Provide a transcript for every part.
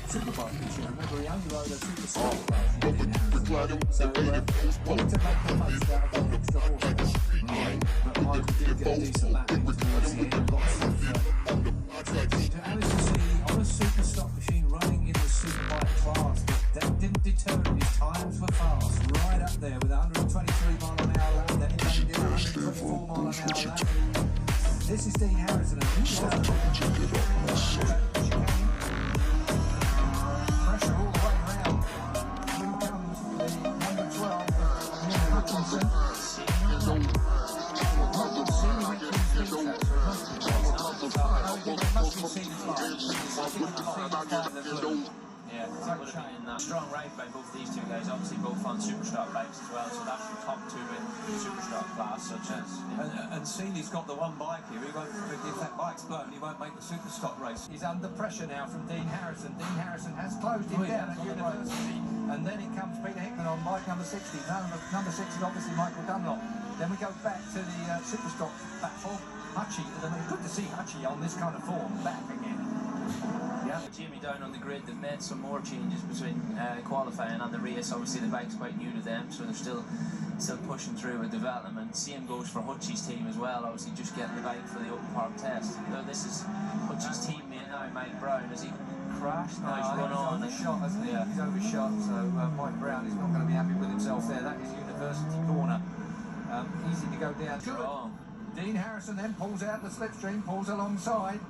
Superbike this year. Remember, he only rode a super stock race. So he wanted to make the most out of the extra horsepower. But Michael did get a decent lap in towards the end. Lots of Alice to see on a super stock machine running in the superbike class. That didn't deter him. His times were fast, right up there with 123 mile an hour lap. Then he did 124 mile an hour lap. This is Dean Harrison, and he's pressure all the way around. Here comes the number 12, Neil Hutchinson. Yeah, strong ride by both these two guys, obviously both on Superstock bikes as well, so that's your top two in Superstock class, such as... And Seeley's got the one bike here. He won't, if that bike's blown, he won't make the Superstock race. He's under pressure now from Dean Harrison. Dean Harrison has closed him down at University. And then it comes Peter Hickman on bike number 60. Number 6 is obviously Michael Dunlop. Then we go back to the Superstock battle. Hutchie, good to see Hutchie on this kind of form, back again. Yeah. Jimmy down on the grid, they've made some more changes between qualifying and the race. Obviously the bike's quite new to them, so they're still pushing through with development. Same goes for Hutchie's team as well, obviously just getting the bike for the open park test. Though this is Hutchie's teammate now, Mike Brown. Has he crashed? No, he's run on. He's overshot, hasn't he? Yeah. He's overshot, so Mike Brown is not going to be happy with himself there. That is University Corner. Easy to go down. Oh. Dean Harrison then pulls out the slipstream, pulls alongside.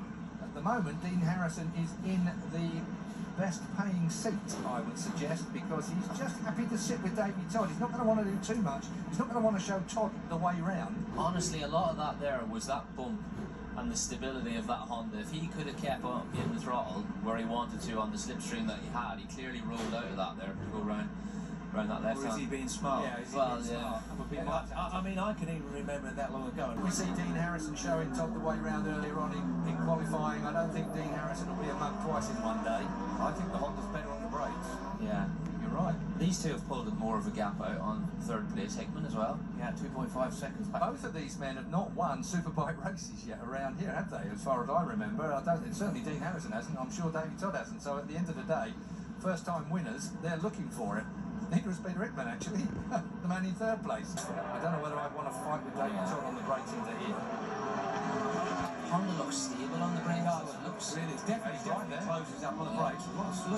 At the moment, Dean Harrison is in the best paying seat, I would suggest, because he's just happy to sit with Davey Todd. He's not going to want to do too much. He's not going to want to show Todd the way round. Honestly, a lot of that there was that bump and the stability of that Honda. If he could have kept up in the throttle where he wanted to on the slipstream that he had, he clearly rolled out of that there to go round that left hand. Or is he being smart? Yeah, smart? I mean, I can even remember that long ago. We see Dean Harrison showing Todd the way round earlier on in qualifying. I don't think Dean Harrison will be a mug twice in one day. I think the Honda's better on the brakes. Yeah, you're right. These two have pulled more of a gap out on third place. Hickman as well. Yeah, 2.5 seconds. Both of these men have not won superbike races yet around here, have they? As far as I remember, certainly Dean Harrison hasn't. I'm sure Davey Todd hasn't. So at the end of the day, first-time winners, they're looking for it. Neither has Peter Hickman, actually, the man in third place. I don't know whether I'd want to fight with Davey Todd on the brakes into here. Honda looks stable on the brakes. It looks really, it's definitely closes up on the brakes.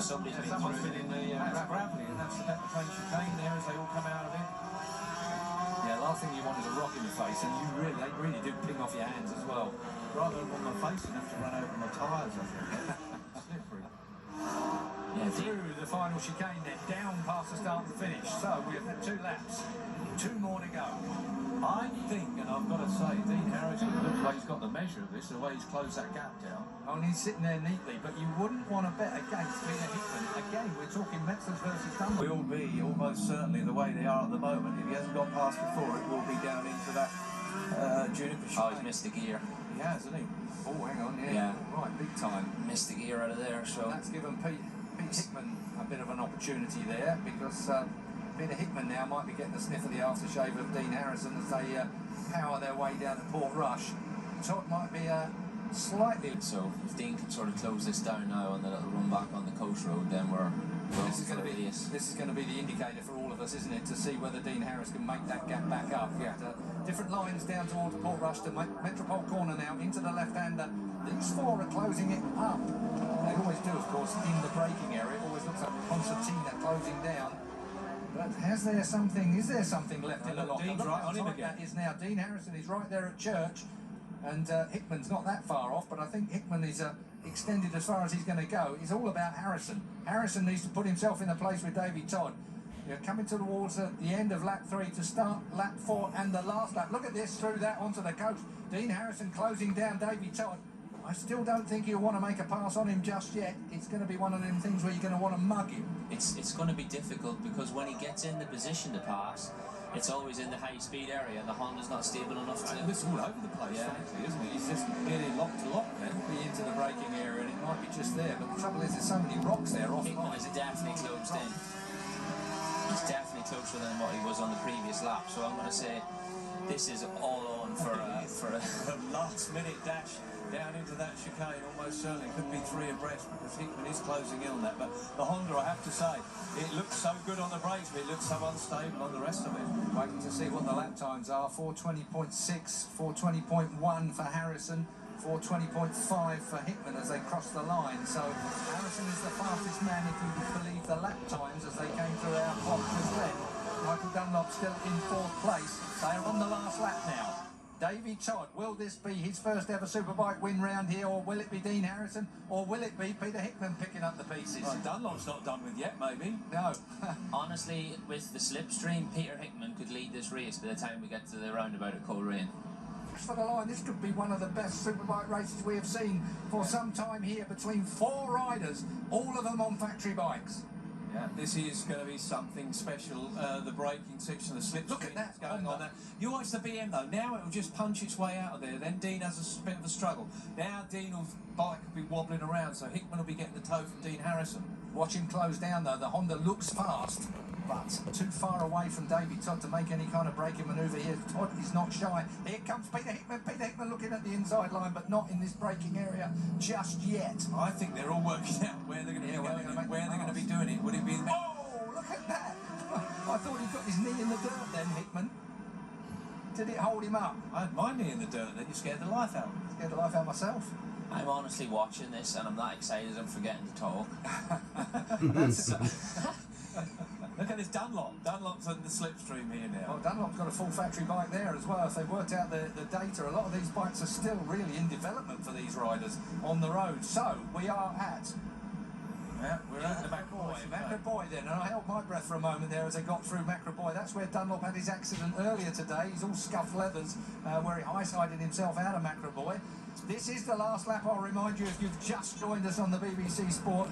Someone's been in the gravelly, and that's the Betfain chicane there as they all come out of it. Yeah, last thing you want is a rock in the face, and they really do ping off your hands as well. Rather than on my face, you have to run over my tyres, I think. Slippery. Yeah, through the final chicane then, down past the start and finish. So we have had 2 laps, 2 more to go. I think, and I've got to say, Dean Harrison looks like he's got the measure of this, the way he's closed that gap down. And he's sitting there neatly, but you wouldn't want to bet against Peter Hickman. Again, we're talking Metzler versus Dunlop. Will be almost certainly the way they are at the moment. If he hasn't got past before, it will be down into that Juniper chicane. Oh, he's missed the gear. He has, hasn't he? Oh, hang on, yeah. Right, big time. Missed the gear out of there, so... That's given Pete Hickman a bit of an opportunity there, because Peter Hickman now might be getting the sniff of the aftershave of Dean Harrison as they power their way down to Port Rush. Todd might be slightly... So if Dean can sort of close this down now on the little run back on the coast road, then we're... This is going to be the indicator for all of us, isn't it, to see whether Dean Harris can make that gap back up. Yeah. Different lines down towards Port Rush to Metropole Corner now, into the left-hander. These 4 are closing it up. They always do, of course, in the braking area. It always looks like Concertina closing down. But is there something left in the lock? Dean's right on him again. That is now. Dean Harrison is right there at Church, and Hickman's not that far off, but I think Hickman is extended as far as he's going to go. It's all about Harrison. Harrison needs to put himself in a place with Davey Todd. You're coming towards the end of lap 3 to start lap 4 and the last lap. Look at this, through that onto the coast. Dean Harrison closing down Davey Todd. I still don't think you'll want to make a pass on him just yet. It's going to be one of them things where you're going to want to mug him. It's going to be difficult, because when he gets in the position to pass, it's always in the high speed area, and the Honda's not stable enough to... It's all over the place, frankly, isn't it? He's just nearly lock to lock then, be into the braking area, and it might be just there. But the trouble is, there's so many rocks there off. Hickman is definitely closed in. He's definitely closer than what he was on the previous lap, so I'm going to say this is all on for a last minute dash down into that chicane, almost certainly. Could be 3 abreast because Hickman is closing in on that. But the Honda, I have to say, it looks so good on the brakes, but it looks so unstable on the rest of it. Waiting to see what the lap times are. 4:20.6, 4:20.1 for Harrison, 4:20.5 for Hickman as they cross the line. So Harrison is the fastest man, if you would believe the lap times as they came through our clock just then. Michael Dunlop still in 4th place. They are on the last lap now. Davy Todd, will this be his first ever Superbike win round here, or will it be Dean Harrison, or will it be Peter Hickman picking up the pieces? Well, Dunlop's not done with yet, maybe. No. Honestly, with the slipstream, Peter Hickman could lead this race by the time we get to the roundabout at Coleraine. For the line, this could be one of the best Superbike races we have seen for some time here, between 4 riders, all of them on factory bikes. Yeah, this is going to be something special. The braking section, the slipstream. Look at that going on there. You watch the BM though. Now it will just punch its way out of there. Then Dean has a bit of a struggle. Now Dean's bike will be wobbling around, so Hickman will be getting the tow from Dean Harrison. Watch him close down though. The Honda looks fast, but too far away from Davy Todd to make any kind of braking manoeuvre here. Todd is not shy. Here comes Peter Hickman. Peter Hickman looking at the inside line, but not in this braking area just yet. I think they're all working out where they're going to be going and where they're going to be doing it. Would it be? Oh, look at that! I thought he got his knee in the dirt then, Hickman. Did it hold him up? I had my knee in the dirt. Then you scared the life out of me. Scared the life out of myself. I'm honestly watching this and I'm that excited I'm forgetting to talk. Look at this Dunlop. Dunlop's on the slipstream here now. Well, Dunlop's got a full factory bike there as well. If they've worked out the data, a lot of these bikes are still really in development for these riders on the road. So, we are at... Yeah, we're at the McRoy. McRoy then, and I held my breath for a moment there as they got through McRoy. That's where Dunlop had his accident earlier today. He's all scuffed leathers where he high-sided himself out of McRoy. This is the last lap, I'll remind you, if you've just joined us on the BBC Sport.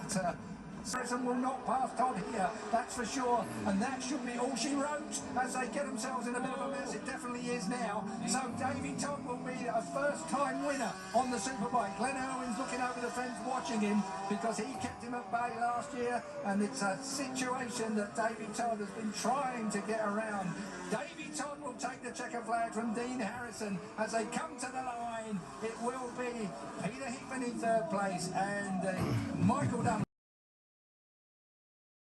Harrison will not pass Todd here, that's for sure, and that should be all she wrote as they get themselves in a bit of a mess. It definitely is now. So Davy Todd will be a first-time winner on the Superbike. Glenn Irwin's looking over the fence watching him because he kept him at bay last year, and it's a situation that Davy Todd has been trying to get around. Davy Todd will take the checker flag from Dean Harrison as they come to the line. It will be Peter Hickman in 3rd place and Michael Dunlop.